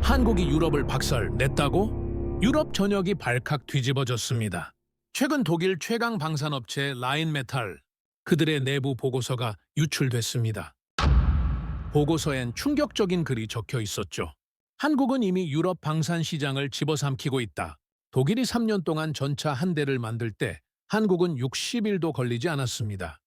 한국이 유럽을 박살냈다고? 유럽 전역이 발칵 뒤집어졌습니다. 최근 독일 최강 방산업체 라인메탈, 그들의 내부 보고서가 유출됐습니다. 보고서엔 충격적인 글이 적혀 있었죠. 한국은 이미 유럽 방산 시장을 집어삼키고 있다. 독일이 3년 동안 전차 한 대를 만들 때 한국은 60일도 걸리지 않았습니다.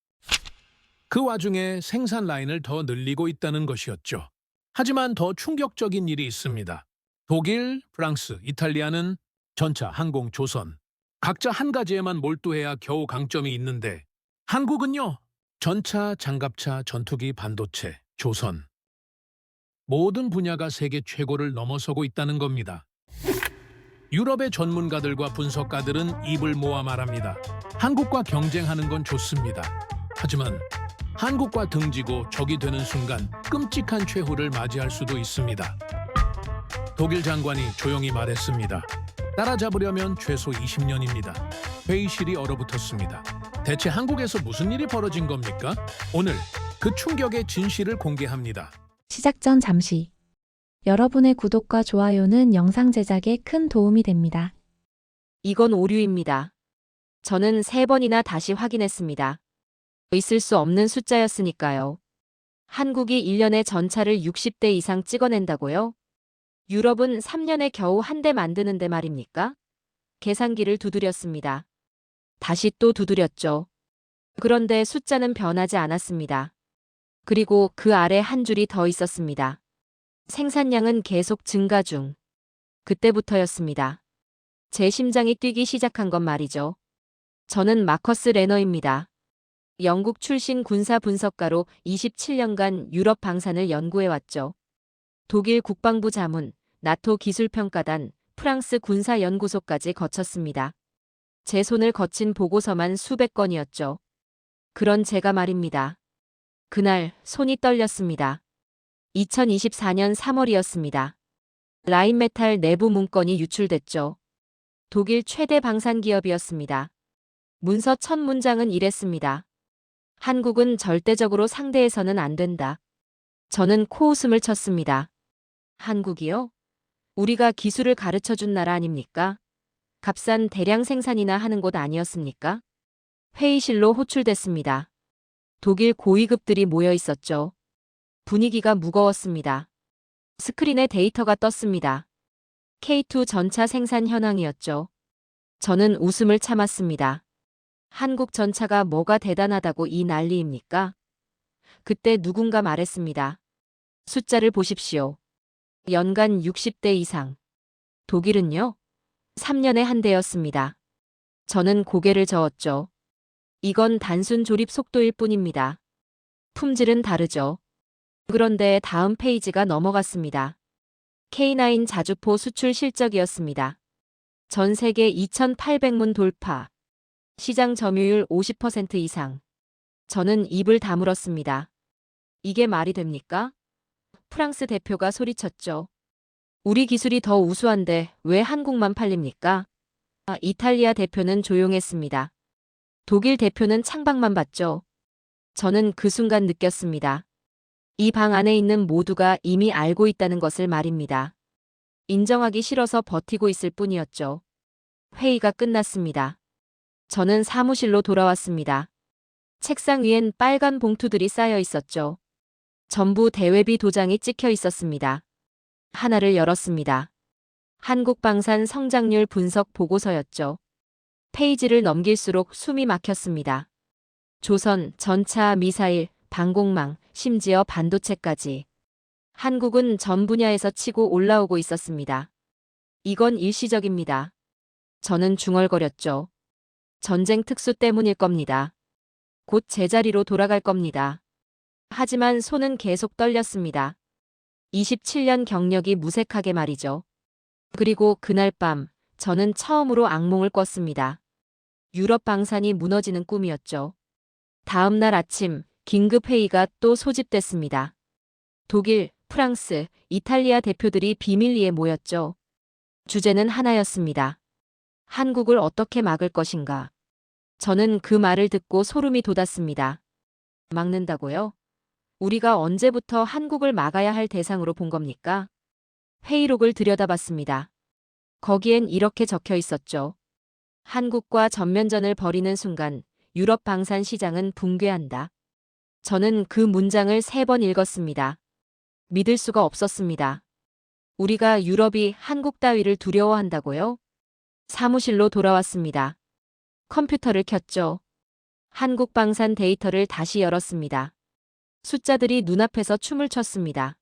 그 와중에 생산 라인을 더 늘리고 있다는 것이었죠. 하지만 더 충격적인 일이 있습니다. 독일, 프랑스, 이탈리아는 전차, 항공, 조선 각자 한 가지에만 몰두해야 겨우 강점이 있는데 한국은요? 전차, 장갑차, 전투기, 반도체, 조선 모든 분야가 세계 최고를 넘어서고 있다는 겁니다. 유럽의 전문가들과 분석가들은 입을 모아 말합니다. 한국과 경쟁하는 건 좋습니다. 하지만 한국과 등지고 적이 되는 순간 끔찍한 최후를 맞이할 수도 있습니다. 독일 장관이 조용히 말했습니다. 따라잡으려면 최소 20년입니다. 회의실이 얼어붙었습니다. 대체 한국에서 무슨 일이 벌어진 겁니까? 오늘 그 충격의 진실을 공개합니다. 시작 전 잠시. 여러분의 구독과 좋아요는 영상 제작에 큰 도움이 됩니다. 이건 오류입니다. 저는 3번이나 다시 확인했습니다. 있을 수 없는 숫자였으니까요. 한국이 1년에 전차를 60대 이상 찍어낸다고요? 유럽은 3년에 겨우 한 대 만드는데 말입니까? 계산기를 두드렸습니다. 다시 또 두드렸죠. 그런데 숫자는 변하지 않았습니다. 그리고 그 아래 한 줄이 더 있었습니다. 생산량은 계속 증가 중. 그때부터였습니다. 제 심장이 뛰기 시작한 건 말이죠. 저는 마커스 레너입니다. 영국 출신 군사 분석가로 27년간 유럽 방산을 연구해왔죠. 독일 국방부 자문, 나토 기술평가단, 프랑스 군사연구소까지 거쳤습니다. 제 손을 거친 보고서만 수백 건이었죠. 그런 제가 말입니다. 그날 손이 떨렸습니다. 2024년 3월이었습니다. 라인메탈 내부 문건이 유출됐죠. 독일 최대 방산 기업이었습니다. 문서 첫 문장은 이랬습니다. 한국은 절대적으로 상대해서는 안 된다. 저는 코웃음을 쳤습니다. 한국이요? 우리가 기술을 가르쳐준 나라 아닙니까? 값싼 대량 생산이나 하는 곳 아니었습니까? 회의실로 호출됐습니다. 독일 고위급들이 모여 있었죠. 분위기가 무거웠습니다. 스크린에 데이터가 떴습니다. K2 전차 생산 현황이었죠. 저는 웃음을 참았습니다. 한국 전차가 뭐가 대단하다고 이 난리입니까? 그때 누군가 말했습니다. 숫자를 보십시오. 연간 60대 이상. 독일은요? 3년에 한 대였습니다. 저는 고개를 저었죠. 이건 단순 조립 속도일 뿐입니다. 품질은 다르죠. 그런데 다음 페이지가 넘어갔습니다. K9 자주포 수출 실적이었습니다. 전 세계 2,800문 돌파. 시장 점유율 50% 이상. 저는 입을 다물었습니다. 이게 말이 됩니까? 프랑스 대표가 소리쳤죠. 우리 기술이 더 우수한데 왜 한국만 팔립니까? 이탈리아 대표는 조용했습니다. 독일 대표는 창밖만 봤죠. 저는 그 순간 느꼈습니다. 이 방 안에 있는 모두가 이미 알고 있다는 것을 말입니다. 인정하기 싫어서 버티고 있을 뿐이었죠. 회의가 끝났습니다. 저는 사무실로 돌아왔습니다. 책상 위엔 빨간 봉투들이 쌓여 있었죠. 전부 대외비 도장이 찍혀 있었습니다. 하나를 열었습니다. 한국방산 성장률 분석 보고서였죠. 페이지를 넘길수록 숨이 막혔습니다. 조선, 전차, 미사일, 방공망, 심지어 반도체까지. 한국은 전 분야에서 치고 올라오고 있었습니다. 이건 일시적입니다. 저는 중얼거렸죠. 전쟁 특수 때문일 겁니다. 곧 제자리로 돌아갈 겁니다. 하지만 손은 계속 떨렸습니다. 27년 경력이 무색하게 말이죠. 그리고 그날 밤 저는 처음으로 악몽을 꿨습니다. 유럽 방산이 무너지는 꿈이었죠. 다음 날 아침 긴급 회의가 또 소집됐습니다. 독일, 프랑스, 이탈리아 대표들이 비밀리에 모였죠. 주제는 하나였습니다. 한국을 어떻게 막을 것인가. 저는 그 말을 듣고 소름이 돋았습니다. 막는다고요? 우리가 언제부터 한국을 막아야 할 대상으로 본 겁니까? 회의록을 들여다봤습니다. 거기엔 이렇게 적혀 있었죠. 한국과 전면전을 벌이는 순간 유럽 방산 시장은 붕괴한다. 저는 그 문장을 3번 읽었습니다. 믿을 수가 없었습니다. 우리가 유럽이 한국 따위를 두려워한다고요? 사무실로 돌아왔습니다. 컴퓨터를 켰죠. 한국 방산 데이터를 다시 열었습니다. 숫자들이 눈앞에서 춤을 췄습니다.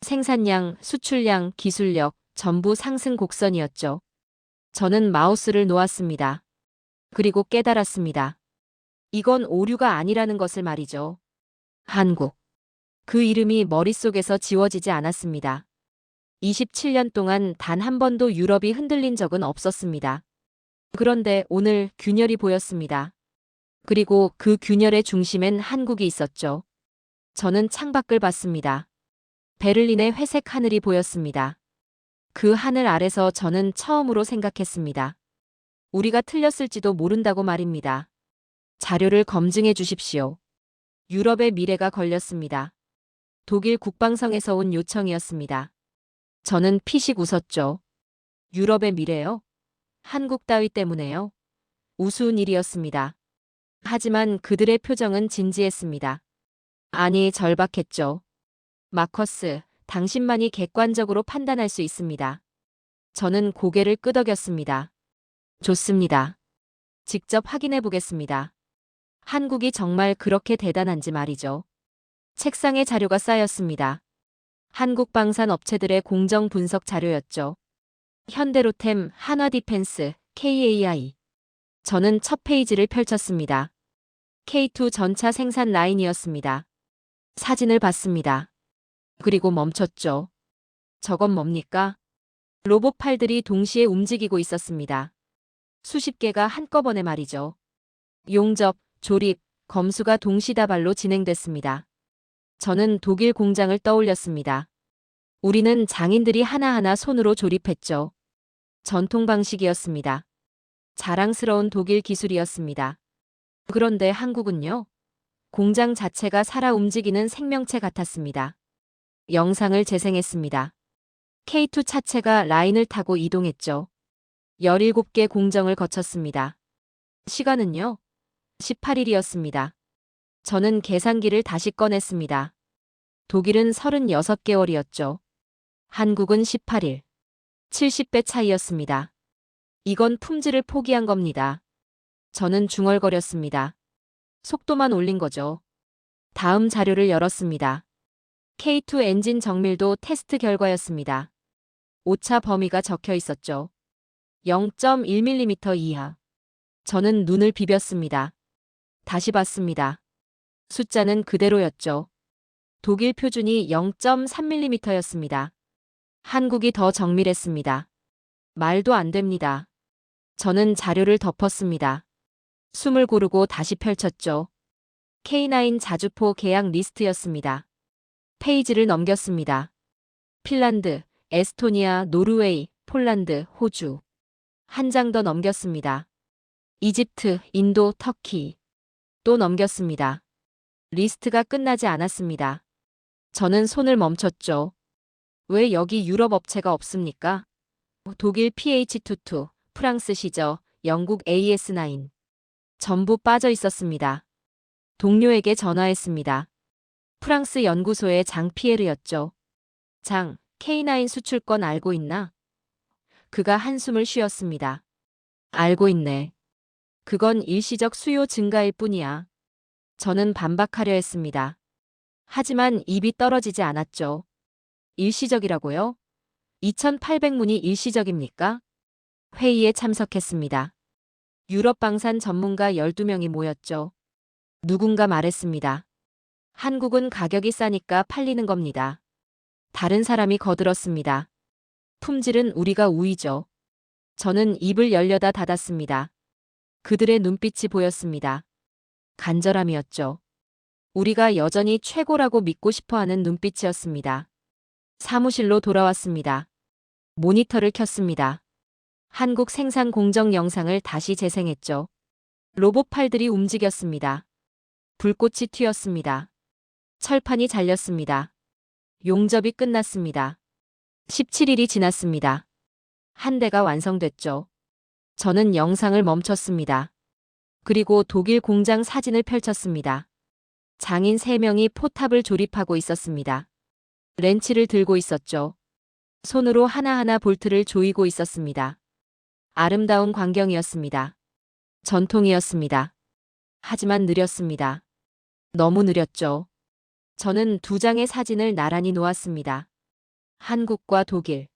생산량, 수출량, 기술력, 전부 상승 곡선이었죠. 저는 마우스를 놓았습니다. 그리고 깨달았습니다. 이건 오류가 아니라는 것을 말이죠. 한국. 그 이름이 머릿속에서 지워지지 않았습니다. 27년 동안 단 한 번도 유럽이 흔들린 적은 없었습니다. 그런데 오늘 균열이 보였습니다. 그리고 그 균열의 중심엔 한국이 있었죠. 저는 창밖을 봤습니다. 베를린의 회색 하늘이 보였습니다. 그 하늘 아래서 저는 처음으로 생각했습니다. 우리가 틀렸을지도 모른다고 말입니다. 자료를 검증해 주십시오. 유럽의 미래가 걸렸습니다. 독일 국방성에서 온 요청이었습니다. 저는 피식 웃었죠. 유럽의 미래요? 한국 따위 때문에요? 우스운 일이었습니다. 하지만 그들의 표정은 진지했습니다. 아니, 절박했죠. 마커스, 당신만이 객관적으로 판단할 수 있습니다. 저는 고개를 끄덕였습니다. 좋습니다. 직접 확인해 보겠습니다. 한국이 정말 그렇게 대단한지 말이죠. 책상에 자료가 쌓였습니다. 한국 방산 업체들의 공정 분석 자료였죠. 현대로템, 한화디펜스, KAI. 저는 첫 페이지를 펼쳤습니다. K2 전차 생산 라인이었습니다. 사진을 봤습니다. 그리고 멈췄죠. 저건 뭡니까? 로봇 팔들이 동시에 움직이고 있었습니다. 수십 개가 한꺼번에 말이죠. 용접, 조립, 검수가 동시다발로 진행됐습니다. 저는 독일 공장을 떠올렸습니다. 우리는 장인들이 하나하나 손으로 조립했죠. 전통 방식이었습니다. 자랑스러운 독일 기술이었습니다. 그런데 한국은요? 공장 자체가 살아 움직이는 생명체 같았습니다. 영상을 재생했습니다. K2 차체가 라인을 타고 이동했죠. 17개 공정을 거쳤습니다. 시간은요? 18일이었습니다. 저는 계산기를 다시 꺼냈습니다. 독일은 36개월이었죠. 한국은 18일. 70배 차이였습니다. 이건 품질을 포기한 겁니다. 저는 중얼거렸습니다. 속도만 올린 거죠. 다음 자료를 열었습니다. K2 엔진 정밀도 테스트 결과였습니다. 오차 범위가 적혀 있었죠. 0.1mm 이하. 저는 눈을 비볐습니다. 다시 봤습니다. 숫자는 그대로였죠. 독일 표준이 0.3mm였습니다. 한국이 더 정밀했습니다. 말도 안 됩니다. 저는 자료를 덮었습니다. 숨을 고르고 다시 펼쳤죠. K9 자주포 계약 리스트였습니다. 페이지를 넘겼습니다. 핀란드, 에스토니아, 노르웨이, 폴란드, 호주. 한 장 더 넘겼습니다. 이집트, 인도, 터키. 또 넘겼습니다. 리스트가 끝나지 않았습니다. 저는 손을 멈췄죠. 왜 여기 유럽 업체가 없습니까? 독일 PH22, 프랑스 시저, 영국 AS9. 전부 빠져 있었습니다. 동료에게 전화했습니다. 프랑스 연구소의 장 피에르였죠. 장, K9 수출권 알고 있나? 그가 한숨을 쉬었습니다. 알고 있네. 그건 일시적 수요 증가일 뿐이야. 저는 반박하려 했습니다. 하지만 입이 떨어지지 않았죠. 일시적이라고요? 2,800문이 일시적입니까? 회의에 참석했습니다. 유럽 방산 전문가 12명이 모였죠. 누군가 말했습니다. 한국은 가격이 싸니까 팔리는 겁니다. 다른 사람이 거들었습니다. 품질은 우리가 우위죠. 저는 입을 열려다 닫았습니다. 그들의 눈빛이 보였습니다. 간절함이었죠. 우리가 여전히 최고라고 믿고 싶어하는 눈빛이었습니다. 사무실로 돌아왔습니다. 모니터를 켰습니다. 한국 생산 공정 영상을 다시 재생했죠. 로봇 팔들이 움직였습니다. 불꽃이 튀었습니다. 철판이 잘렸습니다. 용접이 끝났습니다. 17일이 지났습니다. 한 대가 완성됐죠. 저는 영상을 멈췄습니다. 그리고 독일 공장 사진을 펼쳤습니다. 장인 3명이 포탑을 조립하고 있었습니다. 렌치를 들고 있었죠. 손으로 하나하나 볼트를 조이고 있었습니다. 아름다운 광경이었습니다. 전통이었습니다. 하지만 느렸습니다. 너무 느렸죠. 저는 2장의 사진을 나란히 놓았습니다. 한국과 독일.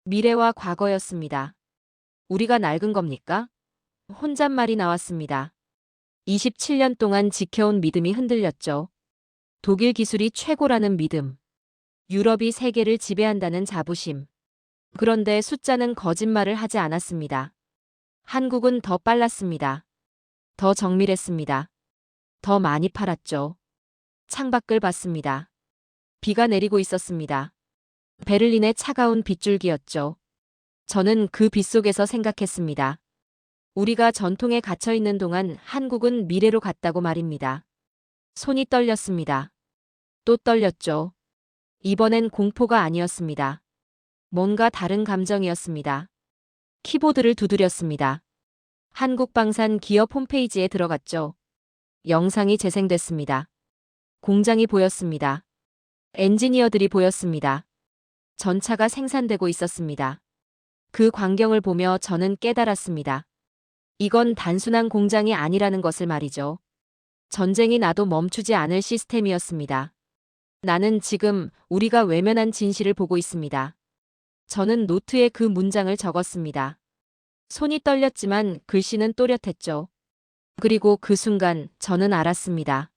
미래와 과거였습니다. 우리가 낡은 겁니까? 혼잣말이 나왔습니다. 27년 동안 지켜온 믿음이 흔들렸죠. 독일 기술이 최고라는 믿음. 유럽이 세계를 지배한다는 자부심. 그런데 숫자는 거짓말을 하지 않았습니다. 한국은 더 빨랐습니다. 더 정밀했습니다. 더 많이 팔았죠. 창밖을 봤습니다. 비가 내리고 있었습니다. 베를린의 차가운 빗줄기였죠. 저는 그 빗속에서 생각했습니다. 우리가 전통에 갇혀 있는 동안 한국은 미래로 갔다고 말입니다. 손이 떨렸습니다. 또 떨렸죠. 이번엔 공포가 아니었습니다. 뭔가 다른 감정이었습니다. 키보드를 두드렸습니다. 한국방산 기업 홈페이지에 들어갔죠. 영상이 재생됐습니다. 공장이 보였습니다. 엔지니어들이 보였습니다. 전차가 생산되고 있었습니다. 그 광경을 보며 저는 깨달았습니다. 이건 단순한 공장이 아니라는 것을 말이죠. 전쟁이 나도 멈추지 않을 시스템이었습니다. 나는 지금 우리가 외면한 진실을 보고 있습니다. 저는 노트에 그 문장을 적었습니다. 손이 떨렸지만 글씨는 또렷했죠. 그리고 그 순간 저는 알았습니다.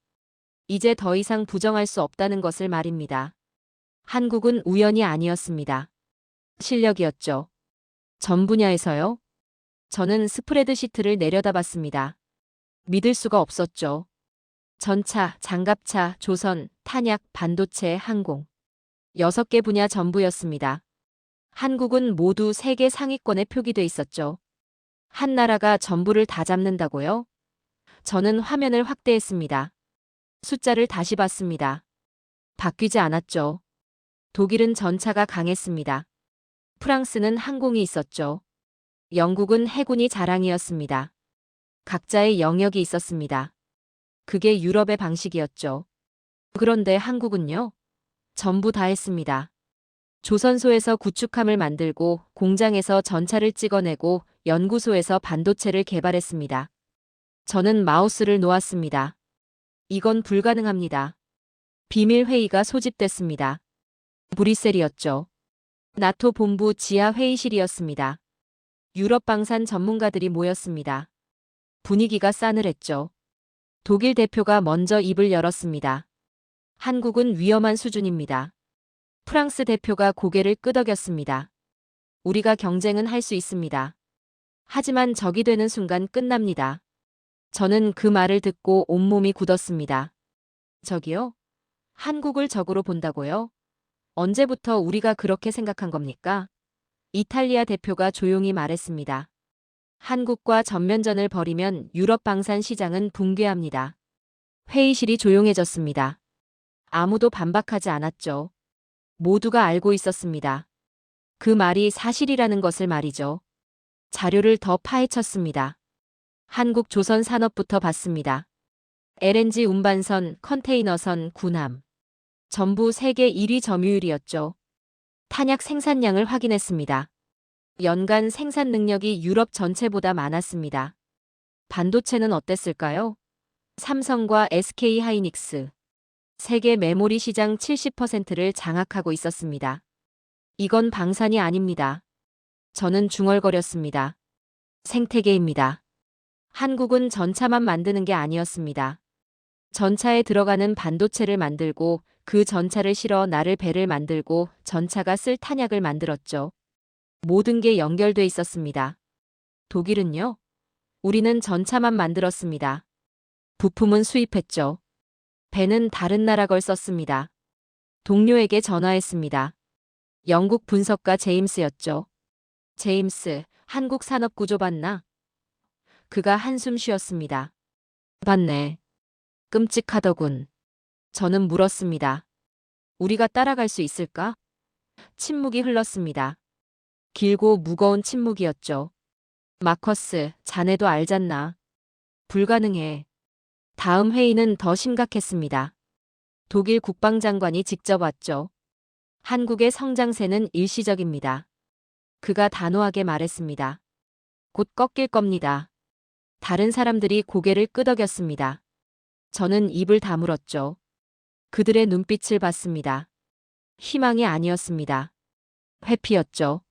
이제 더 이상 부정할 수 없다는 것을 말입니다. 한국은 우연이 아니었습니다. 실력이었죠. 전 분야에서요? 저는 스프레드시트를 내려다봤습니다. 믿을 수가 없었죠. 전차, 장갑차, 조선, 탄약, 반도체, 항공. 6개 분야 전부였습니다. 한국은 모두 세계 상위권에 표기돼 있었죠. 한 나라가 전부를 다 잡는다고요? 저는 화면을 확대했습니다. 숫자를 다시 봤습니다. 바뀌지 않았죠. 독일은 전차가 강했습니다. 프랑스는 항공이 있었죠. 영국은 해군이 자랑이었습니다. 각자의 영역이 있었습니다. 그게 유럽의 방식이었죠. 그런데 한국은요? 전부 다 했습니다. 조선소에서 구축함을 만들고 공장에서 전차를 찍어내고 연구소에서 반도체를 개발했습니다. 저는 마우스를 놓았습니다. 이건 불가능합니다. 비밀 회의가 소집됐습니다. 브뤼셀이었죠. 나토 본부 지하 회의실이었습니다. 유럽 방산 전문가들이 모였습니다. 분위기가 싸늘했죠. 독일 대표가 먼저 입을 열었습니다. 한국은 위험한 수준입니다. 프랑스 대표가 고개를 끄덕였습니다. 우리가 경쟁은 할 수 있습니다. 하지만 적이 되는 순간 끝납니다. 저는 그 말을 듣고 온몸이 굳었습니다. 적이요? 한국을 적으로 본다고요? 언제부터 우리가 그렇게 생각한 겁니까? 이탈리아 대표가 조용히 말했습니다. 한국과 전면전을 벌이면 유럽 방산 시장은 붕괴합니다. 회의실이 조용해졌습니다. 아무도 반박하지 않았죠. 모두가 알고 있었습니다. 그 말이 사실이라는 것을 말이죠. 자료를 더 파헤쳤습니다. 한국 조선 산업부터 봤습니다. LNG 운반선, 컨테이너선, 군함. 전부 세계 1위 점유율이었죠. 탄약 생산량을 확인했습니다. 연간 생산 능력이 유럽 전체보다 많았습니다. 반도체는 어땠을까요? 삼성과 SK 하이닉스. 세계 메모리 시장 70%를 장악하고 있었습니다. 이건 방산이 아닙니다. 저는 중얼거렸습니다. 생태계입니다. 한국은 전차만 만드는 게 아니었습니다. 전차에 들어가는 반도체를 만들고 그 전차를 실어 나를 배를 만들고 전차가 쓸 탄약을 만들었죠. 모든 게 연결돼 있었습니다. 독일은요? 우리는 전차만 만들었습니다. 부품은 수입했죠. 배는 다른 나라 걸 썼습니다. 동료에게 전화했습니다. 영국 분석가 제임스였죠. 제임스, 한국 산업 구조 봤나? 그가 한숨 쉬었습니다. 봤네. 끔찍하더군. 저는 물었습니다. 우리가 따라갈 수 있을까? 침묵이 흘렀습니다. 길고 무거운 침묵이었죠. 마커스, 자네도 알잖나. 불가능해. 다음 회의는 더 심각했습니다. 독일 국방장관이 직접 왔죠. 한국의 성장세는 일시적입니다. 그가 단호하게 말했습니다. 곧 꺾일 겁니다. 다른 사람들이 고개를 끄덕였습니다. 저는 입을 다물었죠. 그들의 눈빛을 봤습니다. 희망이 아니었습니다. 회피였죠.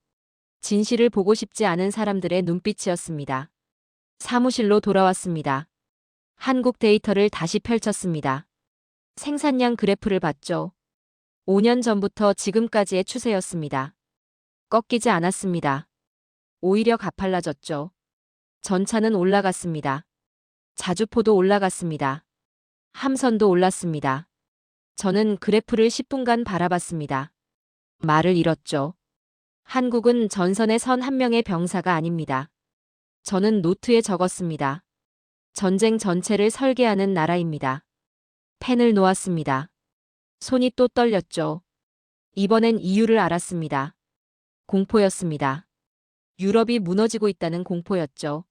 진실을 보고 싶지 않은 사람들의 눈빛이었습니다. 사무실로 돌아왔습니다. 한국 데이터를 다시 펼쳤습니다. 생산량 그래프를 봤죠. 5년 전부터 지금까지의 추세였습니다. 꺾이지 않았습니다. 오히려 가팔라졌죠. 전차는 올라갔습니다. 자주포도 올라갔습니다. 함선도 올랐습니다. 저는 그래프를 10분간 바라봤습니다. 말을 잃었죠. 한국은 전선에 선 한 명의 병사가 아닙니다. 저는 노트에 적었습니다. 전쟁 전체를 설계하는 나라입니다. 펜을 놓았습니다. 손이 또 떨렸죠. 이번엔 이유를 알았습니다. 공포였습니다. 유럽이 무너지고 있다는 공포였죠.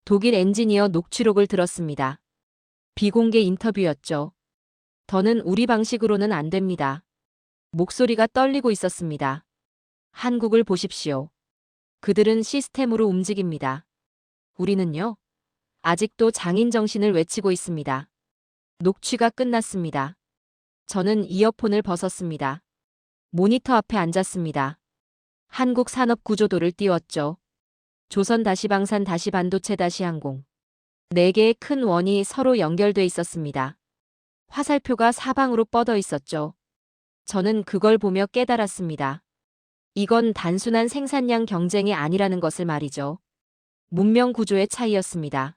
독일 엔지니어 녹취록을 들었습니다. 비공개 인터뷰였죠. 더는 우리 방식으로는 안 됩니다. 목소리가 떨리고 있었습니다. 한국을 보십시오. 그들은 시스템으로 움직입니다. 우리는요? 아직도 장인 정신을 외치고 있습니다. 녹취가 끝났습니다. 저는 이어폰을 벗었습니다. 모니터 앞에 앉았습니다. 한국 산업 구조도를 띄웠죠. 조선 다시 방산 다시 반도체 다시 항공. 4개의 큰 원이 서로 연결돼 있었습니다. 화살표가 사방으로 뻗어 있었죠. 저는 그걸 보며 깨달았습니다. 이건 단순한 생산량 경쟁이 아니라는 것을 말이죠. 문명 구조의 차이였습니다.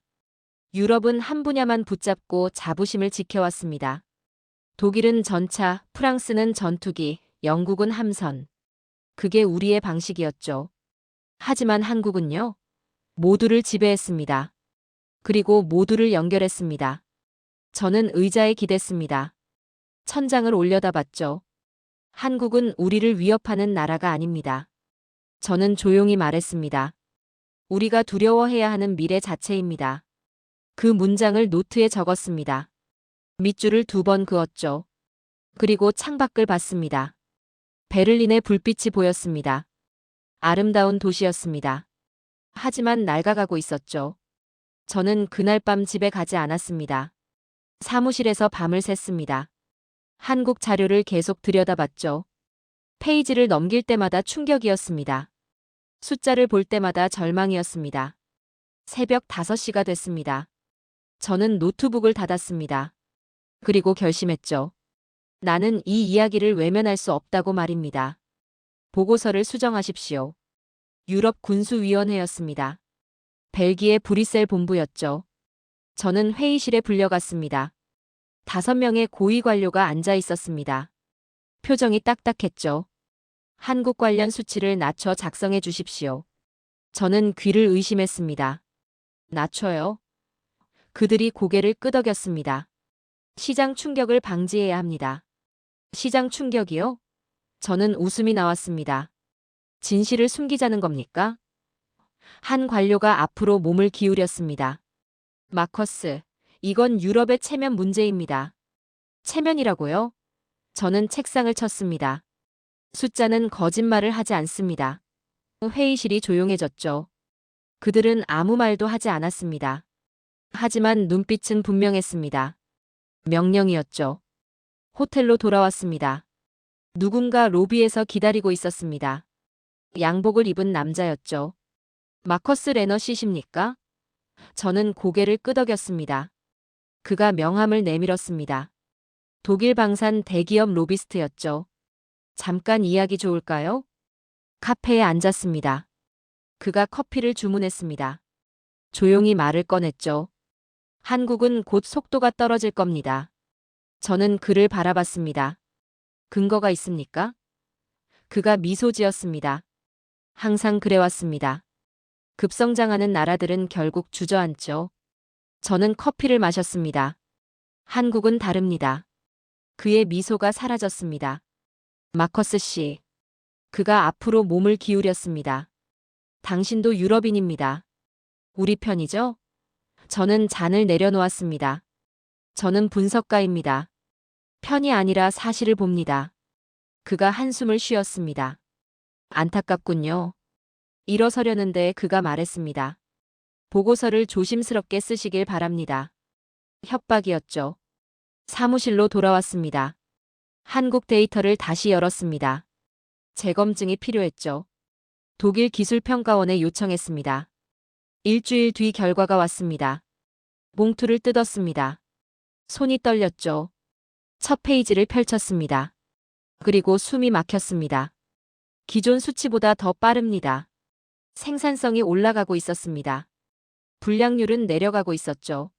유럽은 한 분야만 붙잡고 자부심을 지켜왔습니다. 독일은 전차, 프랑스는 전투기, 영국은 함선. 그게 우리의 방식이었죠. 하지만 한국은요? 모두를 지배했습니다. 그리고 모두를 연결했습니다. 저는 의자에 기댔습니다. 천장을 올려다봤죠. 한국은 우리를 위협하는 나라가 아닙니다. 저는 조용히 말했습니다. 우리가 두려워해야 하는 미래 자체입니다. 그 문장을 노트에 적었습니다. 밑줄을 2번 그었죠. 그리고 창밖을 봤습니다. 베를린의 불빛이 보였습니다. 아름다운 도시였습니다. 하지만 낡아가고 있었죠. 저는 그날 밤 집에 가지 않았습니다. 사무실에서 밤을 샜습니다. 한국 자료를 계속 들여다봤죠. 페이지를 넘길 때마다 충격이었습니다. 숫자를 볼 때마다 절망이었습니다. 새벽 5시가 됐습니다. 저는 노트북을 닫았습니다. 그리고 결심했죠. 나는 이 이야기를 외면할 수 없다고 말입니다. 보고서를 수정하십시오. 유럽 군수위원회였습니다. 벨기에 브뤼셀 본부였죠. 저는 회의실에 불려갔습니다. 5명의 고위 관료가 앉아 있었습니다. 표정이 딱딱했죠. 한국 관련 수치를 낮춰 작성해 주십시오. 저는 귀를 의심했습니다. 낮춰요? 그들이 고개를 끄덕였습니다. 시장 충격을 방지해야 합니다. 시장 충격이요? 저는 웃음이 나왔습니다. 진실을 숨기자는 겁니까? 한 관료가 앞으로 몸을 기울였습니다. 마커스, 이건 유럽의 체면 문제입니다. 체면이라고요? 저는 책상을 쳤습니다. 숫자는 거짓말을 하지 않습니다. 회의실이 조용해졌죠. 그들은 아무 말도 하지 않았습니다. 하지만 눈빛은 분명했습니다. 명령이었죠. 호텔로 돌아왔습니다. 누군가 로비에서 기다리고 있었습니다. 양복을 입은 남자였죠. 마커스 레너 씨십니까? 저는 고개를 끄덕였습니다. 그가 명함을 내밀었습니다. 독일 방산 대기업 로비스트였죠. 잠깐 이야기 좋을까요? 카페에 앉았습니다. 그가 커피를 주문했습니다. 조용히 말을 꺼냈죠. 한국은 곧 속도가 떨어질 겁니다. 저는 그를 바라봤습니다. 근거가 있습니까? 그가 미소 지었습니다. 항상 그래왔습니다. 급성장하는 나라들은 결국 주저앉죠. 저는 커피를 마셨습니다. 한국은 다릅니다. 그의 미소가 사라졌습니다. 마커스 씨, 그가 앞으로 몸을 기울였습니다. 당신도 유럽인입니다. 우리 편이죠? 저는 잔을 내려놓았습니다. 저는 분석가입니다. 편이 아니라 사실을 봅니다. 그가 한숨을 쉬었습니다. 안타깝군요. 일어서려는데 그가 말했습니다. 보고서를 조심스럽게 쓰시길 바랍니다. 협박이었죠. 사무실로 돌아왔습니다. 한국 데이터를 다시 열었습니다. 재검증이 필요했죠. 독일 기술평가원에 요청했습니다. 일주일 뒤 결과가 왔습니다. 봉투를 뜯었습니다. 손이 떨렸죠. 첫 페이지를 펼쳤습니다. 그리고 숨이 막혔습니다. 기존 수치보다 더 빠릅니다. 생산성이 올라가고 있었습니다. 불량률은 내려가고 있었죠.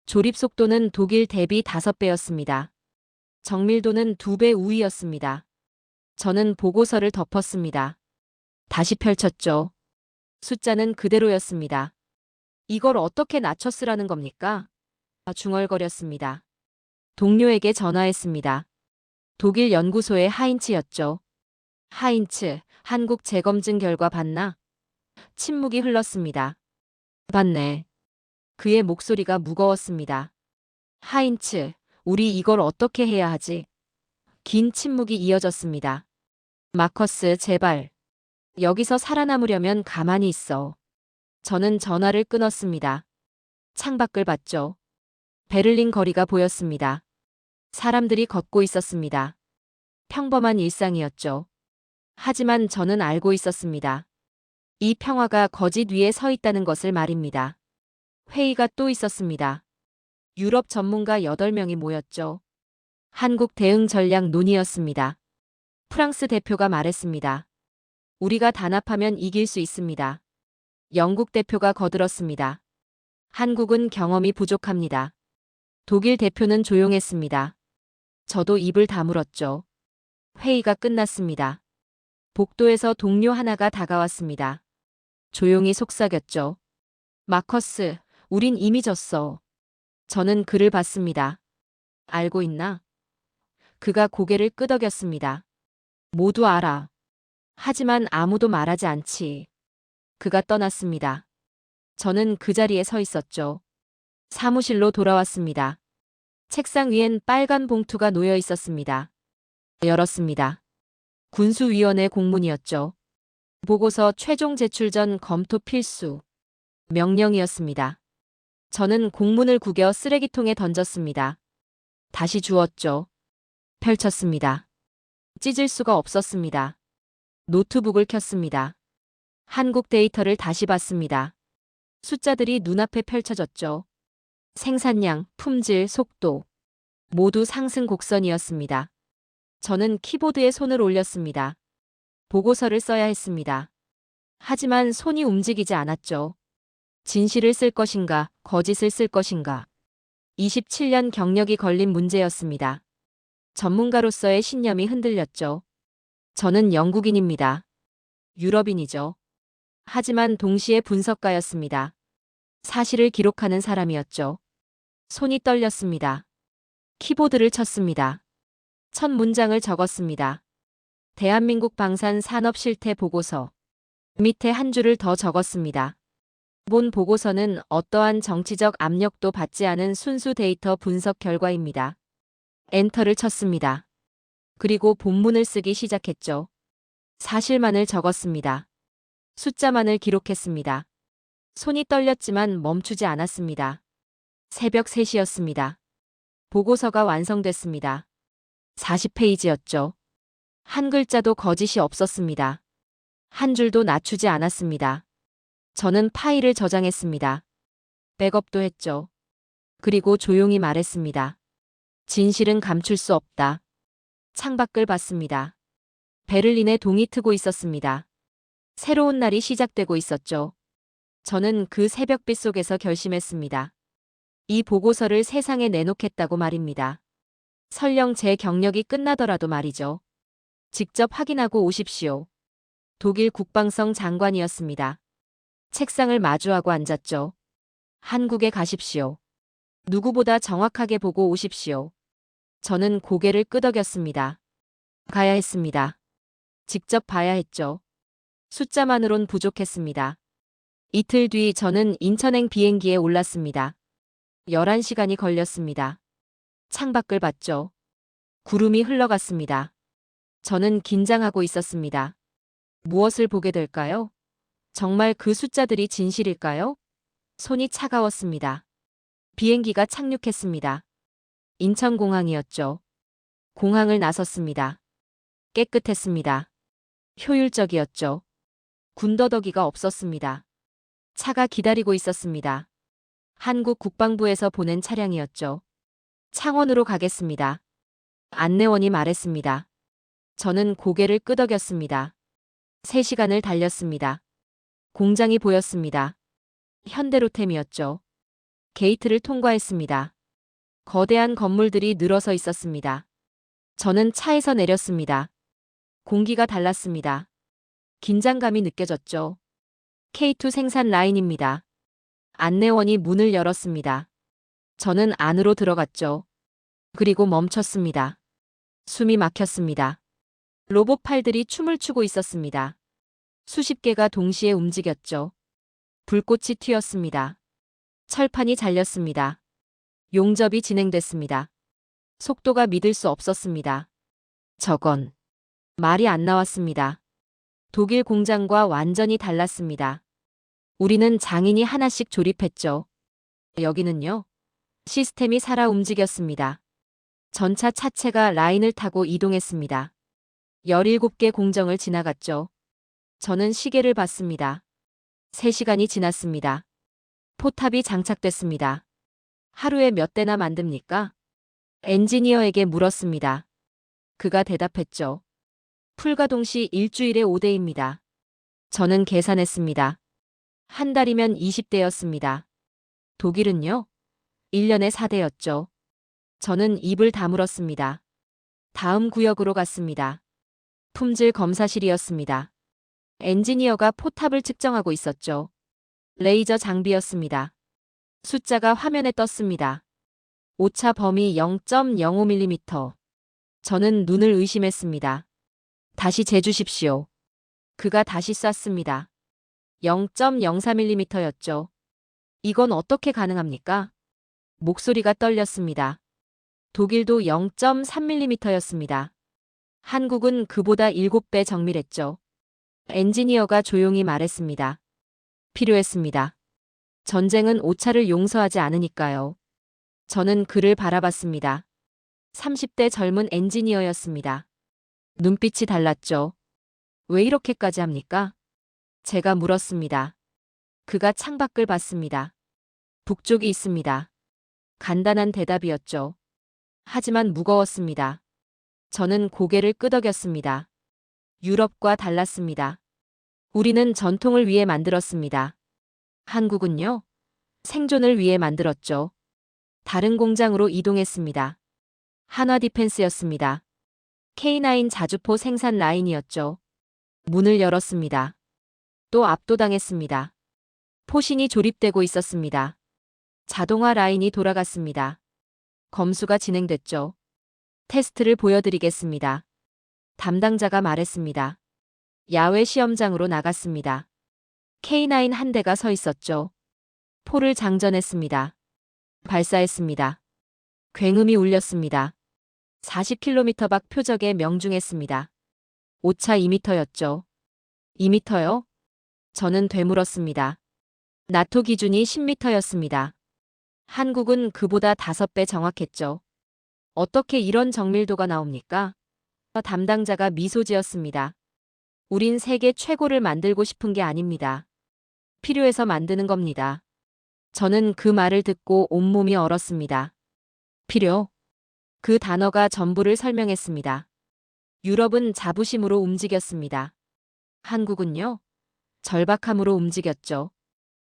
조립 속도는 독일 대비 5배였습니다. 정밀도는 2배 우위였습니다. 저는 보고서를 덮었습니다. 다시 펼쳤죠. 숫자는 그대로였습니다. 이걸 어떻게 낮춰 쓰라는 겁니까? 중얼거렸습니다. 동료에게 전화했습니다. 독일 연구소의 하인츠였죠. 하인츠, 한국 재검증 결과 봤나? 침묵이 흘렀습니다. 봤네. 그의 목소리가 무거웠습니다. 하인츠, 우리 이걸 어떻게 해야 하지? 긴 침묵이 이어졌습니다. 마커스, 제발. 여기서 살아남으려면 가만히 있어. 저는 전화를 끊었습니다. 창밖을 봤죠. 베를린 거리가 보였습니다. 사람들이 걷고 있었습니다. 평범한 일상이었죠. 하지만 저는 알고 있었습니다. 이 평화가 거짓 위에 서 있다는 것을 말입니다. 회의가 또 있었습니다. 유럽 전문가 8명이 모였죠. 한국 대응 전략 논의였습니다. 프랑스 대표가 말했습니다. 우리가 단합하면 이길 수 있습니다. 영국 대표가 거들었습니다. 한국은 경험이 부족합니다. 독일 대표는 조용했습니다. 저도 입을 다물었죠. 회의가 끝났습니다. 복도에서 동료 하나가 다가왔습니다. 조용히 속삭였죠. 마커스, 우린 이미 졌어. 저는 그를 봤습니다. 알고 있나? 그가 고개를 끄덕였습니다. 모두 알아. 하지만 아무도 말하지 않지. 그가 떠났습니다. 저는 그 자리에 서 있었죠. 사무실로 돌아왔습니다. 책상 위엔 빨간 봉투가 놓여 있었습니다. 열었습니다. 군수위원회 공문이었죠. 보고서 최종 제출 전 검토 필수. 명령이었습니다. 저는 공문을 구겨 쓰레기통에 던졌습니다. 다시 주웠죠. 펼쳤습니다. 찢을 수가 없었습니다. 노트북을 켰습니다. 한국 데이터를 다시 봤습니다. 숫자들이 눈앞에 펼쳐졌죠. 생산량, 품질, 속도. 모두 상승 곡선이었습니다. 저는 키보드에 손을 올렸습니다. 보고서를 써야 했습니다. 하지만 손이 움직이지 않았죠. 진실을 쓸 것인가, 거짓을 쓸 것인가. 27년 경력이 걸린 문제였습니다. 전문가로서의 신념이 흔들렸죠. 저는 영국인입니다. 유럽인이죠. 하지만 동시에 분석가였습니다. 사실을 기록하는 사람이었죠. 손이 떨렸습니다. 키보드를 쳤습니다. 첫 문장을 적었습니다. 대한민국 방산 산업 실태 보고서. 밑에 한 줄을 더 적었습니다. 본 보고서는 어떠한 정치적 압력도 받지 않은 순수 데이터 분석 결과입니다. 엔터를 쳤습니다. 그리고 본문을 쓰기 시작했죠. 사실만을 적었습니다. 숫자만을 기록했습니다. 손이 떨렸지만 멈추지 않았습니다. 새벽 3시였습니다. 보고서가 완성됐습니다. 40페이지였죠. 한 글자도 거짓이 없었습니다. 한 줄도 낮추지 않았습니다. 저는 파일을 저장했습니다. 백업도 했죠. 그리고 조용히 말했습니다. 진실은 감출 수 없다. 창밖을 봤습니다. 베를린에 동이 트고 있었습니다. 새로운 날이 시작되고 있었죠. 저는 그 새벽빛 속에서 결심했습니다. 이 보고서를 세상에 내놓겠다고 말입니다. 설령 제 경력이 끝나더라도 말이죠. 직접 확인하고 오십시오. 독일 국방성 장관이었습니다. 책상을 마주하고 앉았죠. 한국에 가십시오. 누구보다 정확하게 보고 오십시오. 저는 고개를 끄덕였습니다. 가야 했습니다. 직접 봐야 했죠. 숫자만으론 부족했습니다. 이틀 뒤 저는 인천행 비행기에 올랐습니다. 11시간이 걸렸습니다. 창밖을 봤죠. 구름이 흘러갔습니다. 저는 긴장하고 있었습니다. 무엇을 보게 될까요? 정말 그 숫자들이 진실일까요? 손이 차가웠습니다. 비행기가 착륙했습니다. 인천공항이었죠. 공항을 나섰습니다. 깨끗했습니다. 효율적이었죠. 군더더기가 없었습니다. 차가 기다리고 있었습니다. 한국 국방부에서 보낸 차량이었죠. 창원으로 가겠습니다. 안내원이 말했습니다. 저는 고개를 끄덕였습니다. 3시간을 달렸습니다. 공장이 보였습니다. 현대로템이었죠. 게이트를 통과했습니다. 거대한 건물들이 늘어서 있었습니다. 저는 차에서 내렸습니다. 공기가 달랐습니다. 긴장감이 느껴졌죠. K2 생산 라인입니다. 안내원이 문을 열었습니다. 저는 안으로 들어갔죠. 그리고 멈췄습니다. 숨이 막혔습니다. 로봇 팔들이 춤을 추고 있었습니다. 수십 개가 동시에 움직였죠. 불꽃이 튀었습니다. 철판이 잘렸습니다. 용접이 진행됐습니다. 속도가 믿을 수 없었습니다. 저건 말이 안 나왔습니다. 독일 공장과 완전히 달랐습니다. 우리는 장인이 하나씩 조립했죠. 여기는요. 시스템이 살아 움직였습니다. 전차 차체가 라인을 타고 이동했습니다. 17개 공정을 지나갔죠. 저는 시계를 봤습니다. 3시간이 지났습니다. 포탑이 장착됐습니다. 하루에 몇 대나 만듭니까? 엔지니어에게 물었습니다. 그가 대답했죠. 풀가동 시 일주일에 5대입니다. 저는 계산했습니다. 한 달이면 20대였습니다. 독일은요? 1년에 4대였죠. 저는 입을 다물었습니다. 다음 구역으로 갔습니다. 품질 검사실이었습니다. 엔지니어가 포탑을 측정하고 있었죠. 레이저 장비였습니다. 숫자가 화면에 떴습니다. 오차 범위 0.05mm. 저는 눈을 의심했습니다. 다시 재주십시오. 그가 다시 쐈습니다. 0.04mm였죠. 이건 어떻게 가능합니까? 목소리가 떨렸습니다. 독일도 0.3mm였습니다. 한국은 그보다 7배 정밀했죠. 엔지니어가 조용히 말했습니다. 필요했습니다. 전쟁은 오차를 용서하지 않으니까요. 저는 그를 바라봤습니다. 30대 젊은 엔지니어였습니다. 눈빛이 달랐죠. 왜 이렇게까지 합니까? 제가 물었습니다. 그가 창밖을 봤습니다. 북쪽이 있습니다. 간단한 대답이었죠. 하지만 무거웠습니다. 저는 고개를 끄덕였습니다. 유럽과 달랐습니다. 우리는 전통을 위해 만들었습니다. 한국은요? 생존을 위해 만들었죠. 다른 공장으로 이동했습니다. 한화 디펜스였습니다. K9 자주포 생산 라인이었죠. 문을 열었습니다. 또 압도당했습니다. 포신이 조립되고 있었습니다. 자동화 라인이 돌아갔습니다. 검수가 진행됐죠. 테스트를 보여드리겠습니다. 담당자가 말했습니다. 야외 시험장으로 나갔습니다. K9 한 대가 서 있었죠. 포를 장전했습니다. 발사했습니다. 굉음이 울렸습니다. 40km 밖 표적에 명중했습니다. 오차 2m였죠. 2m요? 저는 되물었습니다. 나토 기준이 10m였습니다. 한국은 그보다 5배 정확했죠. 어떻게 이런 정밀도가 나옵니까? 담당자가 미소 지었습니다. 우린 세계 최고를 만들고 싶은 게 아닙니다. 필요해서 만드는 겁니다. 저는 그 말을 듣고 온몸이 얼었습니다. 필요? 그 단어가 전부를 설명했습니다. 유럽은 자부심으로 움직였습니다. 한국은요? 절박함으로 움직였죠.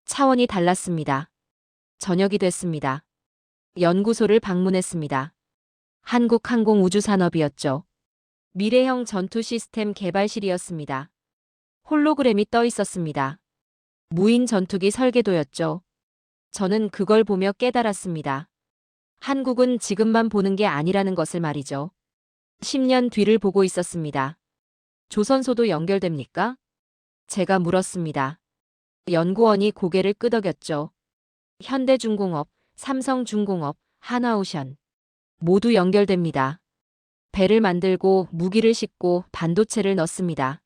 차원이 달랐습니다. 저녁이 됐습니다. 연구소를 방문했습니다. 한국항공우주산업이었죠. 미래형 전투 시스템 개발실이었습니다. 홀로그램이 떠 있었습니다. 무인 전투기 설계도였죠. 저는 그걸 보며 깨달았습니다. 한국은 지금만 보는 게 아니라는 것을 말이죠. 10년 뒤를 보고 있었습니다. 조선소도 연결됩니까? 제가 물었습니다. 연구원이 고개를 끄덕였죠. 현대중공업, 삼성중공업, 하나오션 모두 연결됩니다. 배를 만들고 무기를 싣고 반도체를 넣습니다.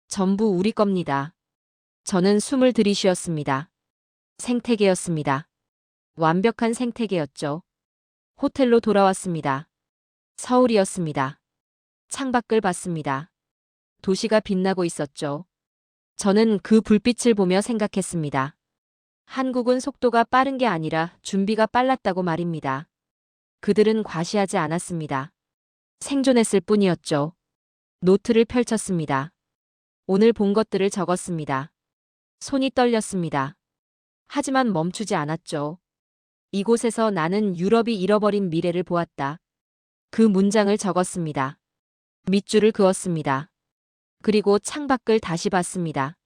전부 우리 겁니다. 저는 숨을 들이쉬었습니다. 생태계였습니다. 완벽한 생태계였죠. 호텔로 돌아왔습니다. 서울이었습니다. 창밖을 봤습니다. 도시가 빛나고 있었죠. 저는 그 불빛을 보며 생각했습니다. 한국은 속도가 빠른 게 아니라 준비가 빨랐다고 말입니다. 그들은 과시하지 않았습니다. 생존했을 뿐이었죠. 노트를 펼쳤습니다. 오늘 본 것들을 적었습니다. 손이 떨렸습니다. 하지만 멈추지 않았죠. 이곳에서 나는 유럽이 잃어버린 미래를 보았다. 그 문장을 적었습니다. 밑줄을 그었습니다. 그리고 창밖을 다시 봤습니다.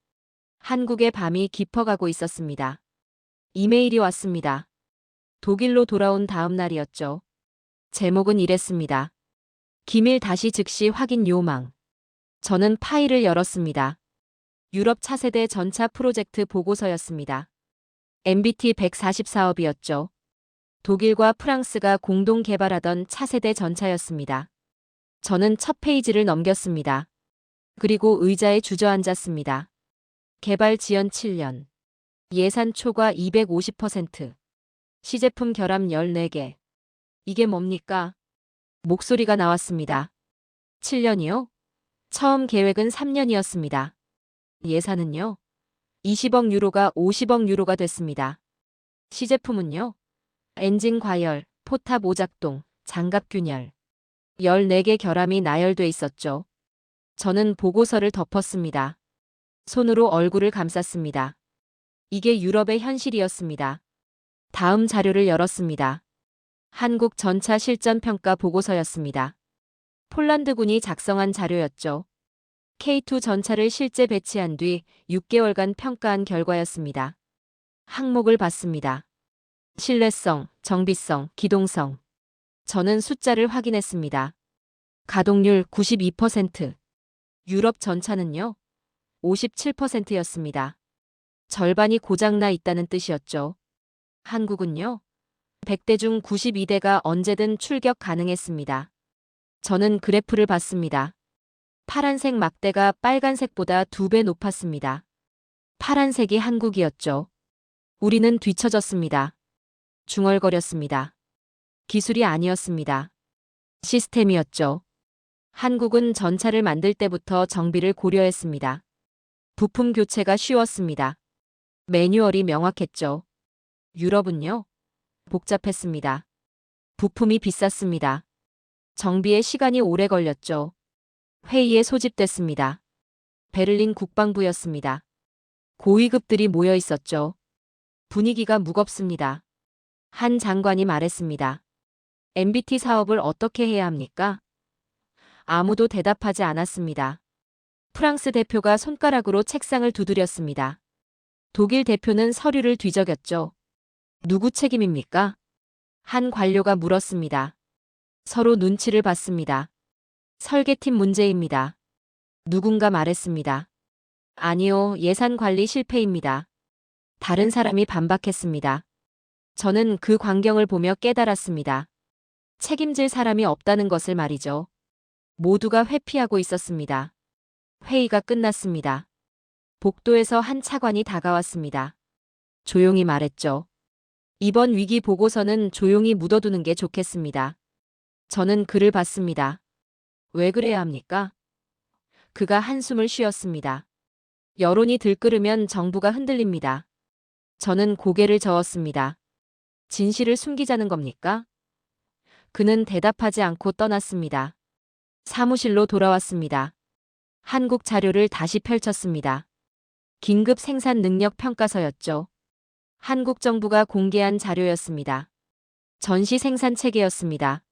한국의 밤이 깊어가고 있었습니다. 이메일이 왔습니다. 독일로 돌아온 다음 날이었죠. 제목은 이랬습니다. 기밀 다시 즉시 확인 요망. 저는 파일을 열었습니다. 유럽 차세대 전차 프로젝트 보고서였습니다. MBT 140 사업이었죠. 독일과 프랑스가 공동 개발하던 차세대 전차였습니다. 저는 첫 페이지를 넘겼습니다. 그리고 의자에 주저앉았습니다. 개발 지연 7년. 예산 초과 250%. 시제품 결함 14개. 이게 뭡니까? 목소리가 나왔습니다. 7년이요? 처음 계획은 3년이었습니다. 예산은요? 20억 유로가 50억 유로가 됐습니다. 시제품은요? 엔진 과열, 포탑 오작동, 장갑 균열. 14개 결함이 나열돼 있었죠. 저는 보고서를 덮었습니다. 손으로 얼굴을 감쌌습니다. 이게 유럽의 현실이었습니다. 다음 자료를 열었습니다. 한국 전차 실전 평가 보고서였습니다. 폴란드군이 작성한 자료였죠. K2 전차를 실제 배치한 뒤 6개월간 평가한 결과였습니다. 항목을 봤습니다. 신뢰성, 정비성, 기동성. 저는 숫자를 확인했습니다. 가동률 92%. 유럽 전차는요? 57%였습니다. 절반이 고장나 있다는 뜻이었죠. 한국은요? 100대 중 92대가 언제든 출격 가능했습니다. 저는 그래프를 봤습니다. 파란색 막대가 빨간색보다 2배 높았습니다. 파란색이 한국이었죠. 우리는 뒤처졌습니다. 중얼거렸습니다. 기술이 아니었습니다. 시스템이었죠. 한국은 전차를 만들 때부터 정비를 고려했습니다. 부품 교체가 쉬웠습니다. 매뉴얼이 명확했죠. 유럽은요? 복잡했습니다. 부품이 비쌌습니다. 정비에 시간이 오래 걸렸죠. 회의에 소집됐습니다. 베를린 국방부였습니다. 고위급들이 모여 있었죠. 분위기가 무겁습니다. 한 장관이 말했습니다. MBT 사업을 어떻게 해야 합니까? 아무도 대답하지 않았습니다. 프랑스 대표가 손가락으로 책상을 두드렸습니다. 독일 대표는 서류를 뒤적였죠. 누구 책임입니까? 한 관료가 물었습니다. 서로 눈치를 봤습니다. 설계팀 문제입니다. 누군가 말했습니다. 아니요, 예산 관리 실패입니다. 다른 사람이 반박했습니다. 저는 그 광경을 보며 깨달았습니다. 책임질 사람이 없다는 것을 말이죠. 모두가 회피하고 있었습니다. 회의가 끝났습니다. 복도에서 한 차관이 다가왔습니다. 조용히 말했죠. 이번 위기 보고서는 조용히 묻어두는 게 좋겠습니다. 저는 그를 봤습니다. 왜 그래야 합니까? 그가 한숨을 쉬었습니다. 여론이 들끓으면 정부가 흔들립니다. 저는 고개를 저었습니다. 진실을 숨기자는 겁니까? 그는 대답하지 않고 떠났습니다. 사무실로 돌아왔습니다. 한국 자료를 다시 펼쳤습니다. 긴급 생산 능력 평가서였죠. 한국 정부가 공개한 자료였습니다. 전시 생산 체계였습니다.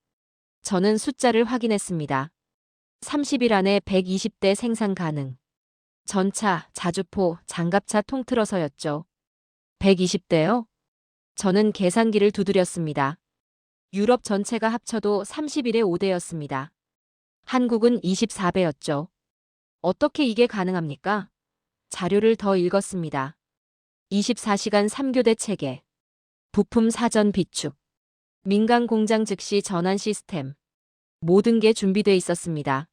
저는 숫자를 확인했습니다. 30일 안에 120대 생산 가능. 전차, 자주포, 장갑차 통틀어서였죠. 120대요? 저는 계산기를 두드렸습니다. 유럽 전체가 합쳐도 30일에 5대였습니다. 한국은 24배였죠. 어떻게 이게 가능합니까? 자료를 더 읽었습니다. 24시간 3교대 체계, 부품 사전 비축, 민간 공장 즉시 전환 시스템. 모든 게 준비돼 있었습니다.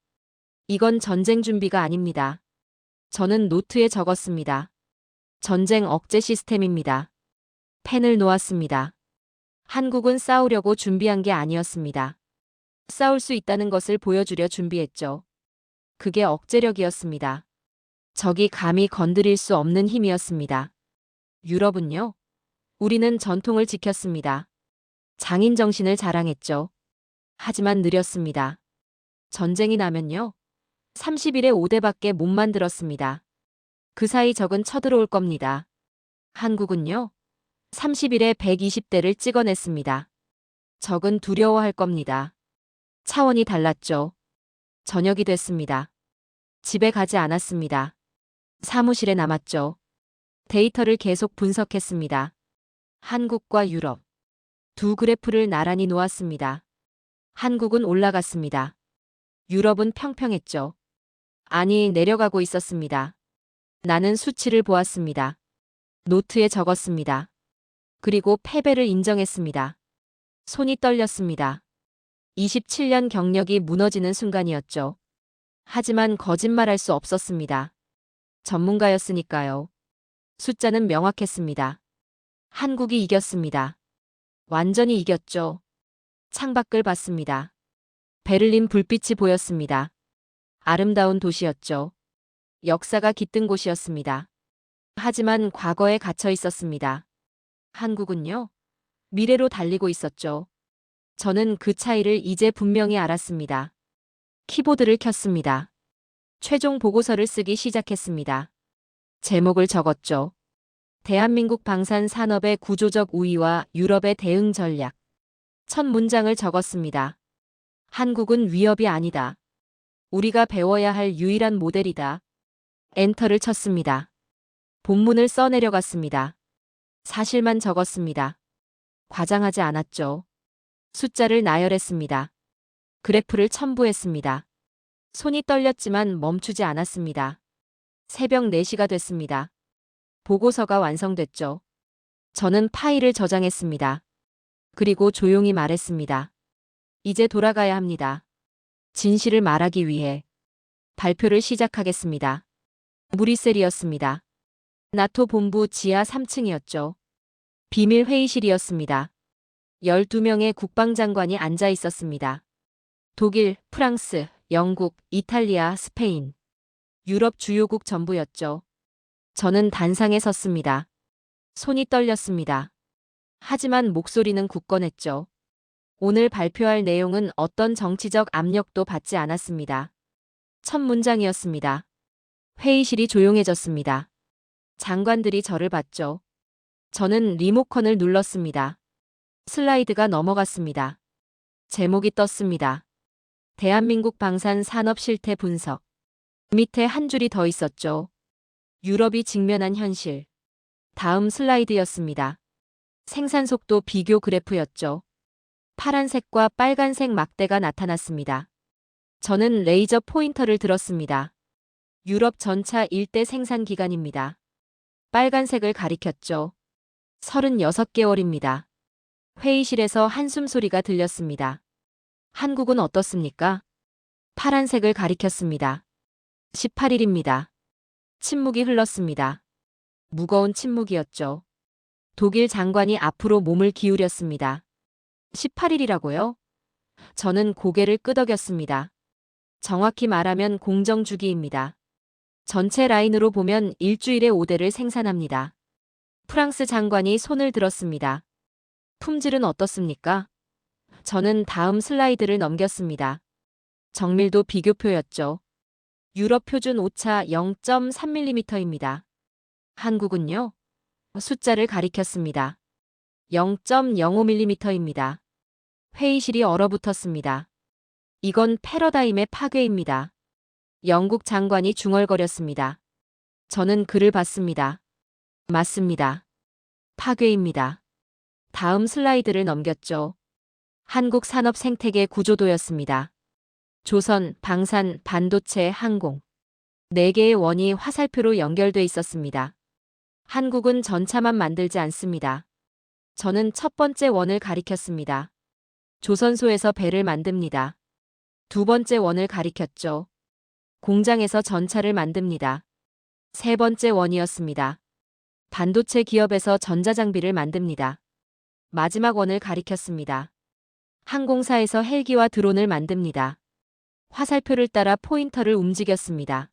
이건 전쟁 준비가 아닙니다. 저는 노트에 적었습니다. 전쟁 억제 시스템입니다. 펜을 놓았습니다. 한국은 싸우려고 준비한 게 아니었습니다. 싸울 수 있다는 것을 보여주려 준비했죠. 그게 억제력이었습니다. 적이 감히 건드릴 수 없는 힘이었습니다. 유럽은요? 우리는 전통을 지켰습니다. 장인 정신을 자랑했죠. 하지만 느렸습니다. 전쟁이 나면요. 30일에 5대밖에 못 만들었습니다. 그 사이 적은 쳐들어올 겁니다. 한국은요. 30일에 120대를 찍어냈습니다. 적은 두려워할 겁니다. 차원이 달랐죠. 저녁이 됐습니다. 집에 가지 않았습니다. 사무실에 남았죠. 데이터를 계속 분석했습니다. 한국과 유럽. 두 그래프를 나란히 놓았습니다. 한국은 올라갔습니다. 유럽은 평평했죠. 아니, 내려가고 있었습니다. 나는 수치를 보았습니다. 노트에 적었습니다. 그리고 패배를 인정했습니다. 손이 떨렸습니다. 27년 경력이 무너지는 순간이었죠. 하지만 거짓말할 수 없었습니다. 전문가였으니까요. 숫자는 명확했습니다. 한국이 이겼습니다. 완전히 이겼죠. 창밖을 봤습니다. 베를린 불빛이 보였습니다. 아름다운 도시였죠. 역사가 깃든 곳이었습니다. 하지만 과거에 갇혀 있었습니다. 한국은요? 미래로 달리고 있었죠. 저는 그 차이를 이제 분명히 알았습니다. 키보드를 켰습니다. 최종 보고서를 쓰기 시작했습니다. 제목을 적었죠. 대한민국 방산 산업의 구조적 우위와 유럽의 대응 전략. 첫 문장을 적었습니다. 한국은 위협이 아니다. 우리가 배워야 할 유일한 모델이다. 엔터를 쳤습니다. 본문을 써내려갔습니다. 사실만 적었습니다. 과장하지 않았죠. 숫자를 나열했습니다. 그래프를 첨부했습니다. 손이 떨렸지만 멈추지 않았습니다. 새벽 4시가 됐습니다. 보고서가 완성됐죠. 저는 파일을 저장했습니다. 그리고 조용히 말했습니다. 이제 돌아가야 합니다. 진실을 말하기 위해 발표를 시작하겠습니다. 브뤼셀이었습니다. 나토 본부 지하 3층이었죠. 비밀 회의실이었습니다. 12명의 국방장관이 앉아 있었습니다. 독일, 프랑스, 영국, 이탈리아, 스페인. 유럽 주요국 전부였죠. 저는 단상에 섰습니다. 손이 떨렸습니다. 하지만 목소리는 굳건했죠. 오늘 발표할 내용은 어떤 정치적 압력도 받지 않았습니다. 첫 문장이었습니다. 회의실이 조용해졌습니다. 장관들이 저를 봤죠. 저는 리모컨을 눌렀습니다. 슬라이드가 넘어갔습니다. 제목이 떴습니다. 대한민국 방산 산업 실태 분석. 밑에 한 줄이 더 있었죠. 유럽이 직면한 현실. 다음 슬라이드였습니다. 생산 속도 비교 그래프였죠. 파란색과 빨간색 막대가 나타났습니다. 저는 레이저 포인터를 들었습니다. 유럽 전차 1대 생산 기간입니다. 빨간색을 가리켰죠. 36개월입니다. 회의실에서 한숨 소리가 들렸습니다. 한국은 어떻습니까? 파란색을 가리켰습니다. 18일입니다. 침묵이 흘렀습니다. 무거운 침묵이었죠. 독일 장관이 앞으로 몸을 기울였습니다. 18일이라고요? 저는 고개를 끄덕였습니다. 정확히 말하면 공정주기입니다. 전체 라인으로 보면 일주일에 5대를 생산합니다. 프랑스 장관이 손을 들었습니다. 품질은 어떻습니까? 저는 다음 슬라이드를 넘겼습니다. 정밀도 비교표였죠. 유럽 표준 오차 0.3mm입니다. 한국은요? 숫자를 가리켰습니다. 0.05mm입니다. 회의실이 얼어붙었습니다. 이건 패러다임의 파괴입니다. 영국 장관이 중얼거렸습니다. 저는 그를 봤습니다. 맞습니다. 파괴입니다. 다음 슬라이드를 넘겼죠. 한국 산업 생태계 구조도였습니다. 조선, 방산, 반도체, 항공. 4개의 원이 화살표로 연결돼 있었습니다. 한국은 전차만 만들지 않습니다. 저는 첫 번째 원을 가리켰습니다. 조선소에서 배를 만듭니다. 두 번째 원을 가리켰죠. 공장에서 전차를 만듭니다. 세 번째 원이었습니다. 반도체 기업에서 전자장비를 만듭니다. 마지막 원을 가리켰습니다. 항공사에서 헬기와 드론을 만듭니다. 화살표를 따라 포인터를 움직였습니다.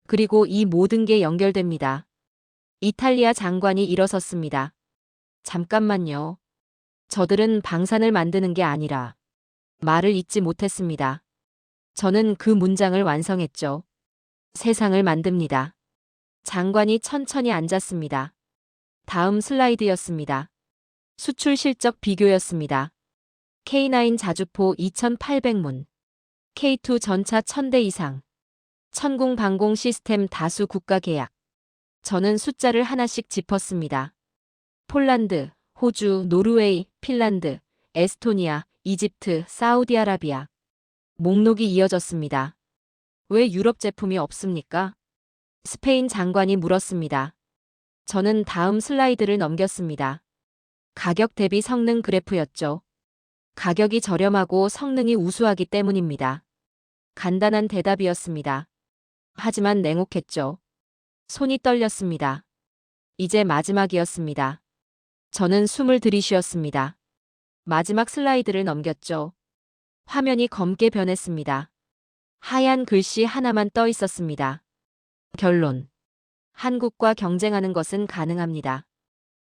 그리고 이 모든 게 연결됩니다. 이탈리아 장관이 일어섰습니다. 잠깐만요. 저들은 방산을 만드는 게 아니라 말을 잇지 못했습니다. 저는 그 문장을 완성했죠. 세상을 만듭니다. 장관이 천천히 앉았습니다. 다음 슬라이드였습니다. 수출 실적 비교였습니다. K9 자주포 2800문, K2 전차 1000대 이상, 천궁 방공 시스템 다수 국가 계약. 저는 숫자를 하나씩 짚었습니다. 폴란드, 호주, 노르웨이, 핀란드, 에스토니아, 이집트, 사우디아라비아. 목록이 이어졌습니다. 왜 유럽 제품이 없습니까? 스페인 장관이 물었습니다. 저는 다음 슬라이드를 넘겼습니다. 가격 대비 성능 그래프였죠. 가격이 저렴하고 성능이 우수하기 때문입니다. 간단한 대답이었습니다. 하지만 냉혹했죠. 손이 떨렸습니다. 이제 마지막이었습니다. 저는 숨을 들이쉬었습니다. 마지막 슬라이드를 넘겼죠. 화면이 검게 변했습니다. 하얀 글씨 하나만 떠 있었습니다. 결론. 한국과 경쟁하는 것은 가능합니다.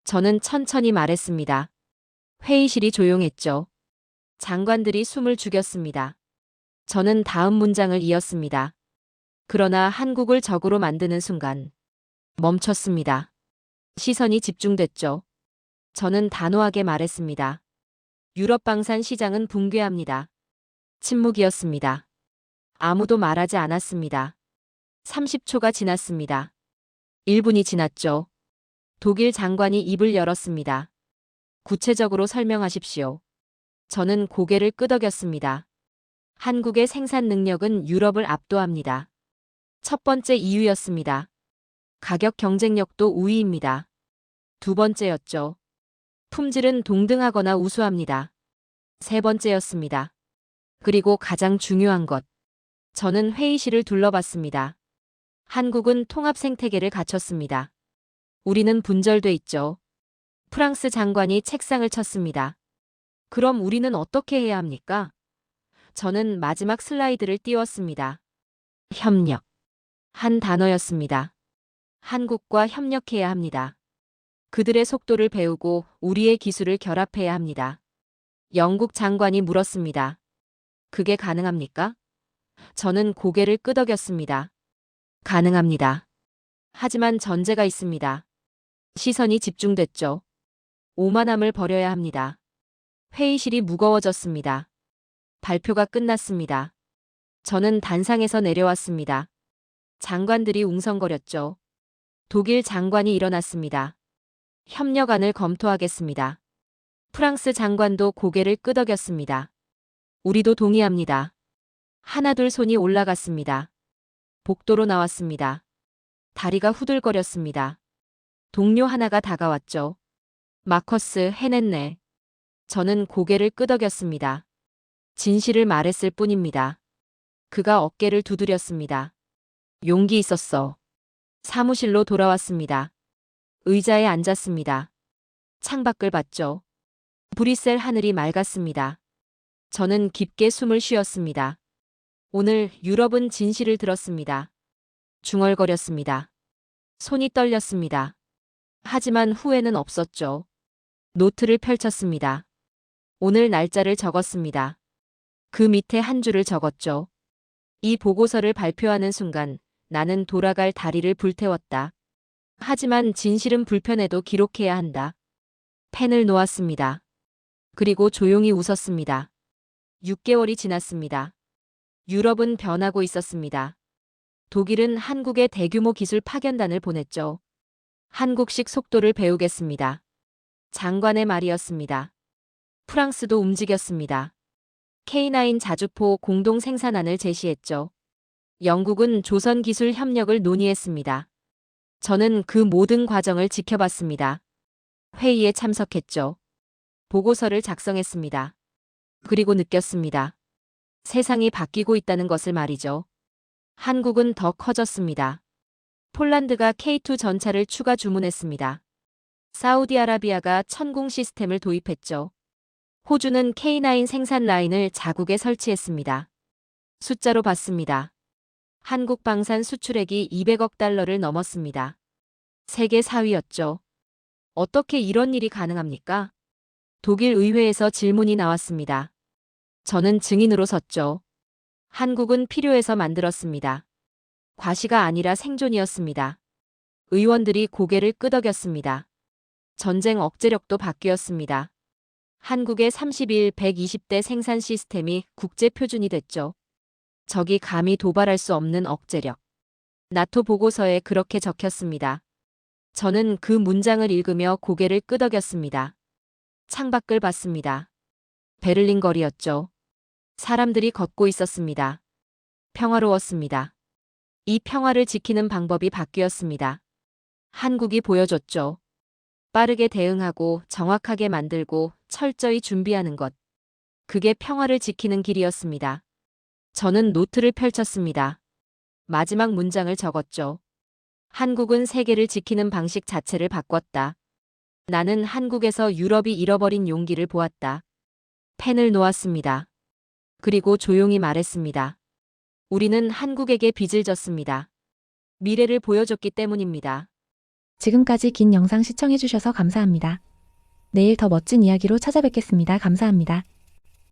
저는 천천히 말했습니다. 회의실이 조용했죠. 장관들이 숨을 죽였습니다. 저는 다음 문장을 이었습니다. 그러나 한국을 적으로 만드는 순간 멈췄습니다. 시선이 집중됐죠. 저는 단호하게 말했습니다. 유럽 방산 시장은 붕괴합니다. 침묵이었습니다. 아무도 말하지 않았습니다. 30초가 지났습니다. 1분이 지났죠. 독일 장관이 입을 열었습니다. 구체적으로 설명하십시오. 저는 고개를 끄덕였습니다. 한국의 생산 능력은 유럽을 압도합니다. 첫 번째 이유였습니다. 가격 경쟁력도 우위입니다. 두 번째였죠. 품질은 동등하거나 우수합니다. 세 번째였습니다. 그리고 가장 중요한 것. 저는 회의실을 둘러봤습니다. 한국은 통합 생태계를 갖췄습니다. 우리는 분절돼 있죠. 프랑스 장관이 책상을 쳤습니다. 그럼 우리는 어떻게 해야 합니까? 저는 마지막 슬라이드를 띄웠습니다. 협력. 한 단어였습니다. 한국과 협력해야 합니다. 그들의 속도를 배우고 우리의 기술을 결합해야 합니다. 영국 장관이 물었습니다. 그게 가능합니까? 저는 고개를 끄덕였습니다. 가능합니다. 하지만 전제가 있습니다. 시선이 집중됐죠. 오만함을 버려야 합니다. 회의실이 무거워졌습니다. 발표가 끝났습니다. 저는 단상에서 내려왔습니다. 장관들이 웅성거렸죠. 독일 장관이 일어났습니다. 협력안을 검토하겠습니다. 프랑스 장관도 고개를 끄덕였습니다. 우리도 동의합니다. 하나둘 손이 올라갔습니다. 복도로 나왔습니다. 다리가 후들거렸습니다. 동료 하나가 다가왔죠. 마커스, 해냈네. 저는 고개를 끄덕였습니다. 진실을 말했을 뿐입니다. 그가 어깨를 두드렸습니다. 용기 있었어. 사무실로 돌아왔습니다. 의자에 앉았습니다. 창밖을 봤죠. 브뤼셀 하늘이 맑았습니다. 저는 깊게 숨을 쉬었습니다. 오늘 유럽은 진실을 들었습니다. 중얼거렸습니다. 손이 떨렸습니다. 하지만 후회는 없었죠. 노트를 펼쳤습니다. 오늘 날짜를 적었습니다. 그 밑에 한 줄을 적었죠. 이 보고서를 발표하는 순간 나는 돌아갈 다리를 불태웠다. 하지만 진실은 불편해도 기록해야 한다. 펜을 놓았습니다. 그리고 조용히 웃었습니다. 6개월이 지났습니다. 유럽은 변하고 있었습니다. 독일은 한국에 대규모 기술 파견단을 보냈죠. 한국식 속도를 배우겠습니다. 장관의 말이었습니다. 프랑스도 움직였습니다. K9 자주포 공동 생산안을 제시했죠. 영국은 조선 기술 협력을 논의했습니다. 저는 그 모든 과정을 지켜봤습니다. 회의에 참석했죠. 보고서를 작성했습니다. 그리고 느꼈습니다. 세상이 바뀌고 있다는 것을 말이죠. 한국은 더 커졌습니다. 폴란드가 K2 전차를 추가 주문했습니다. 사우디아라비아가 천궁 시스템을 도입했죠. 호주는 K9 생산 라인을 자국에 설치했습니다. 숫자로 봤습니다. 한국 방산 수출액이 200억 달러를 넘었습니다. 세계 4위였죠. 어떻게 이런 일이 가능합니까? 독일 의회에서 질문이 나왔습니다. 저는 증인으로 섰죠. 한국은 필요해서 만들었습니다. 과시가 아니라 생존이었습니다. 의원들이 고개를 끄덕였습니다. 전쟁 억제력도 바뀌었습니다. 한국의 31, 120대 생산 시스템이 국제 표준이 됐죠. 적이 감히 도발할 수 없는 억제력. 나토 보고서에 그렇게 적혔습니다. 저는 그 문장을 읽으며 고개를 끄덕였습니다. 창밖을 봤습니다. 베를린 거리였죠. 사람들이 걷고 있었습니다. 평화로웠습니다. 이 평화를 지키는 방법이 바뀌었습니다. 한국이 보여줬죠. 빠르게 대응하고 정확하게 만들고 철저히 준비하는 것. 그게 평화를 지키는 길이었습니다. 저는 노트를 펼쳤습니다. 마지막 문장을 적었죠. 한국은 세계를 지키는 방식 자체를 바꿨다. 나는 한국에서 유럽이 잃어버린 용기를 보았다. 펜을 놓았습니다. 그리고 조용히 말했습니다. 우리는 한국에게 빚을 졌습니다. 미래를 보여줬기 때문입니다. 지금까지 긴 영상 시청해주셔서 감사합니다. 내일 더 멋진 이야기로 찾아뵙겠습니다. 감사합니다.